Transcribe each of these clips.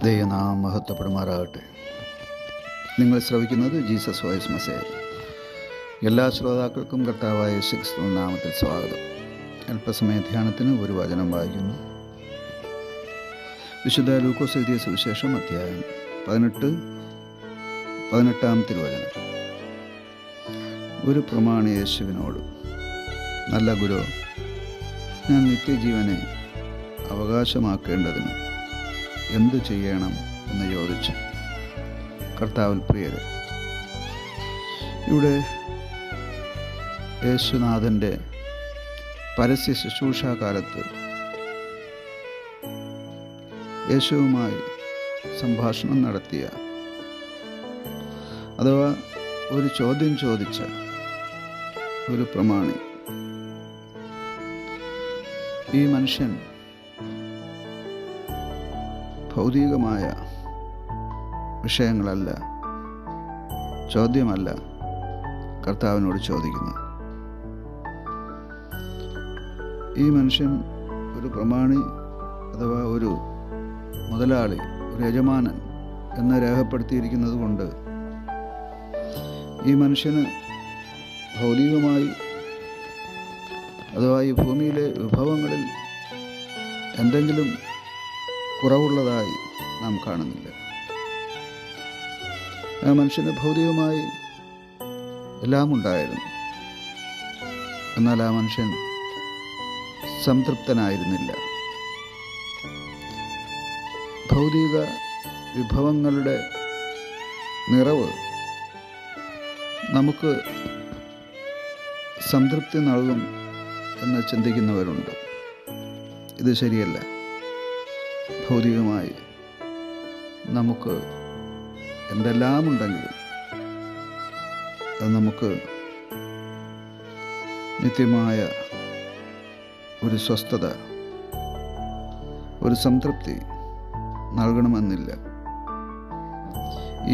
ദൈവനാമം മഹത്വപ്പെടുമാറാകട്ടെ. നിങ്ങൾ ശ്രവിക്കുന്നത് Jesus voice message. എല്ലാ ശ്രോതാക്കൾക്കും കർത്താവായ യേശുക്രിസ്തു നാമത്തിൽ സ്വാഗതം. അല്പസമയ ധ്യാനത്തിന് ഒരു വചനം വായിക്കുന്നു. വിശുദ്ധ ലൂക്കോസ് എഴുതിയ സുവിശേഷം അധ്യായം 18 തിരുവചനം. ഒരു പ്രമാണി യേശുവിനോട്, നല്ല ഗുരു, ഞാൻ നിത്യജീവനെ അവകാശമാക്കേണ്ടതിന് എന്തു ചെയ്യണം എന്ന് ചോദിച്ചു. കർത്താവിൽ പ്രിയരെ, ഇവിടെ യേശുനാഥൻ്റെ പരസ്യ ശുശ്രൂഷാകാലത്ത് യേശുവുമായി സംഭാഷണം നടത്തിയ, അഥവാ ഒരു ചോദ്യം ചോദിച്ച ഒരു പ്രമാണി, ഈ മനുഷ്യൻ ഭൗതികമായ വിഷയങ്ങളല്ല, ചോദ്യമല്ല കർത്താവിനോട് ചോദിക്കുന്നത്. ഈ മനുഷ്യൻ ഒരു പ്രമാണി, അഥവാ ഒരു മുതലാളി, ഒരു യജമാനൻ എന്ന് രേഖപ്പെടുത്തിയിരിക്കുന്നത് കൊണ്ട് ഈ മനുഷ്യന് ഭൗതികമായി, അഥവാ ഈ ഭൂമിയിലെ വിഭവങ്ങളിൽ എന്തെങ്കിലും കുറവുള്ളതായി നാം കാണുന്നില്ല. ആ മനുഷ്യന് ഭൗതികമായി എല്ലാം ഉണ്ടായിരുന്നു. എന്നാൽ ആ മനുഷ്യൻ സംതൃപ്തനായിരുന്നില്ല. ഭൗതിക വിഭവങ്ങളുടെ നിറവ് നമുക്ക് സംതൃപ്തി നൽകും എന്ന് ചിന്തിക്കുന്നവരുണ്ട്. ഇത് ശരിയല്ല. ഭൗതികമായി നമുക്ക് എന്തെല്ലാം ഉണ്ടെങ്കിലും അത് നമുക്ക് നിത്യമായ ഒരു സ്വസ്ഥത, ഒരു സംതൃപ്തി നൽകണമെന്നില്ല.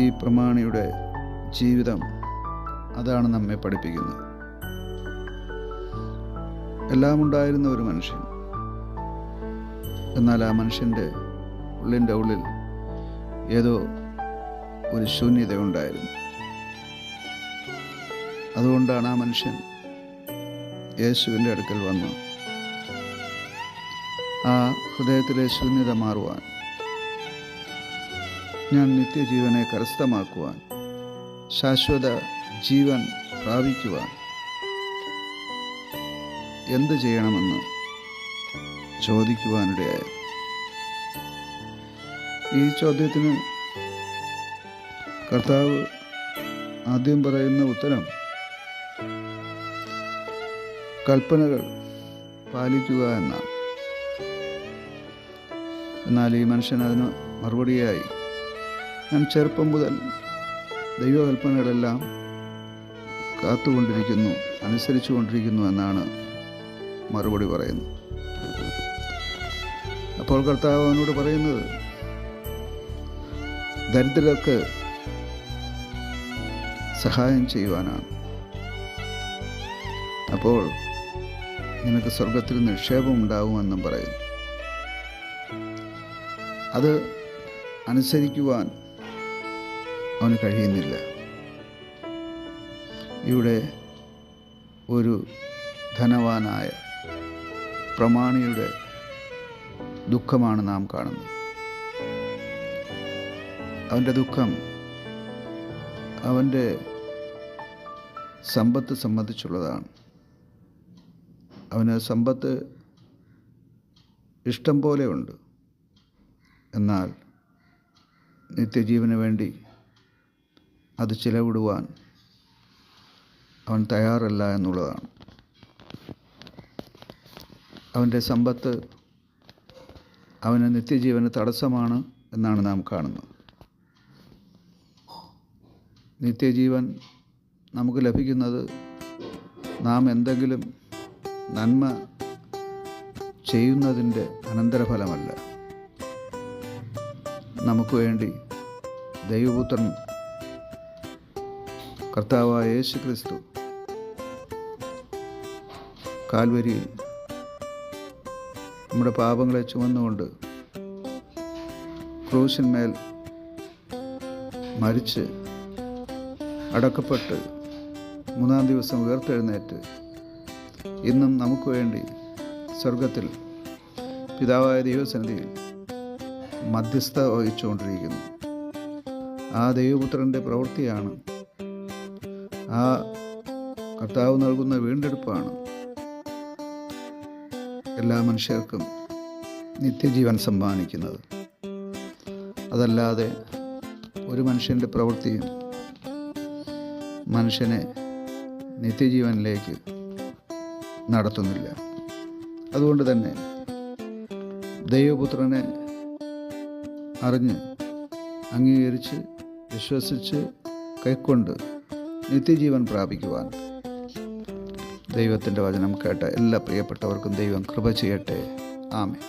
ഈ പ്രമാണിയുടെ ജീവിതം അതാണ് നമ്മെ പഠിപ്പിക്കുന്നത്. എല്ലാം ഉണ്ടായിരുന്ന ഒരു മനുഷ്യൻ, എന്നാൽ ആ മനുഷ്യൻ്റെ ഉള്ളിൻ്റെ ഉള്ളിൽ ഏതോ ഒരു ശൂന്യത ഉണ്ടായിരുന്നു. അതുകൊണ്ടാണ് ആ മനുഷ്യൻ യേശുവിൻ്റെ അടുക്കൽ വന്ന് ആ ഹൃദയത്തിലെ ശൂന്യത മാറുവാൻ, ഞാൻ നിത്യജീവനെ കരസ്ഥമാക്കുവാൻ, ശാശ്വത ജീവൻ പ്രാപിക്കുവാൻ എന്ത് ചെയ്യണമെന്ന് ചോദിക്കുവാനിടയായി. ഈ ചോദ്യത്തിന് കർത്താവ് ആദ്യം പറയുന്ന ഉത്തരം കൽപ്പനകൾ പാലിക്കുക എന്നാണ്. എന്നാൽ ഈ മനുഷ്യൻ അതിന് മറുപടിയായി, ഞാൻ ചെറുപ്പം മുതൽ ദൈവകൽപ്പനകളെല്ലാം കാത്തുകൊണ്ടിരിക്കുന്നു, അനുസരിച്ചു കൊണ്ടിരിക്കുന്നു എന്നാണ് മറുപടി പറയുന്നത്. അപ്പോൾ കർത്താവ് അവനോട് പറയുന്നത്, ദരിദ്രർക്ക് സഹായം ചെയ്യുവാനാണ്. അപ്പോൾ നിനക്ക് സ്വർഗത്തിൽ നിക്ഷേപം ഉണ്ടാകുമെന്നും പറയുന്നു. അത് അനുസരിക്കുവാൻ അവന് കഴിയുന്നില്ല. ഇവിടെ ഒരു ധനവാനായ പ്രമാണിയുടെ ദുഃഖമാണ് നാം കാണുന്നത്. അവൻ്റെ ദുഃഖം അവൻ്റെ സമ്പത്ത് സംബന്ധിച്ചുള്ളതാണ്. അവന് സമ്പത്ത് ഇഷ്ടം പോലെ ഉണ്ട്, എന്നാൽ നിത്യജീവന് വേണ്ടി അത് ചിലവിടുവാൻ അവൻ തയ്യാറല്ല എന്നുള്ളതാണ്. അവൻ്റെ സമ്പത്ത് അവന് നിത്യജീവന് തടസ്സമാണ് എന്നാണ് നാം കാണുന്നത്. നിത്യജീവൻ നമുക്ക് ലഭിക്കുന്നത് നാം എന്തെങ്കിലും നന്മ ചെയ്യുന്നതിൻ്റെ അനന്തരഫലമല്ല. നമുക്ക് വേണ്ടി ദൈവപുത്രൻ കർത്താവായ യേശുക്രിസ്തു കാൽവരിയിൽ നമ്മുടെ പാപങ്ങളെ ചുമന്നുകൊണ്ട് ക്രൂശിന്മേൽ മരിച്ച് അടക്കപ്പെട്ട് മൂന്നാം ദിവസം ഉയർത്തെഴുന്നേറ്റ് ഇന്നും നമുക്ക് വേണ്ടി സ്വർഗത്തിൽ പിതാവായ ദൈവസന്നിധിയിൽ മധ്യസ്ഥ വഹിച്ചുകൊണ്ടിരിക്കുന്നു. ആ ദൈവപുത്രൻ്റെ പ്രവൃത്തിയാണ്, ആ കർത്താവ് നൽകുന്ന വീണ്ടെടുപ്പാണ് എല്ലാ മനുഷ്യർക്കും നിത്യജീവൻ സമ്മാനിക്കുന്നത്. അതല്ലാതെ ഒരു മനുഷ്യൻ്റെ പ്രവൃത്തിയും മനുഷ്യനെ നിത്യജീവനിലേക്ക് നടത്തുന്നില്ല. അതുകൊണ്ട് തന്നെ ദൈവപുത്രനെ അറിഞ്ഞ് അംഗീകരിച്ച് വിശ്വസിച്ച് കൈക്കൊണ്ട് നിത്യജീവൻ പ്രാപിക്കുവാൻ ദൈവത്തിൻ്റെ വചനം കേട്ട എല്ലാ പ്രിയപ്പെട്ടവർക്കും ദൈവം കൃപ ചെയ്യട്ടെ. ആമേൻ.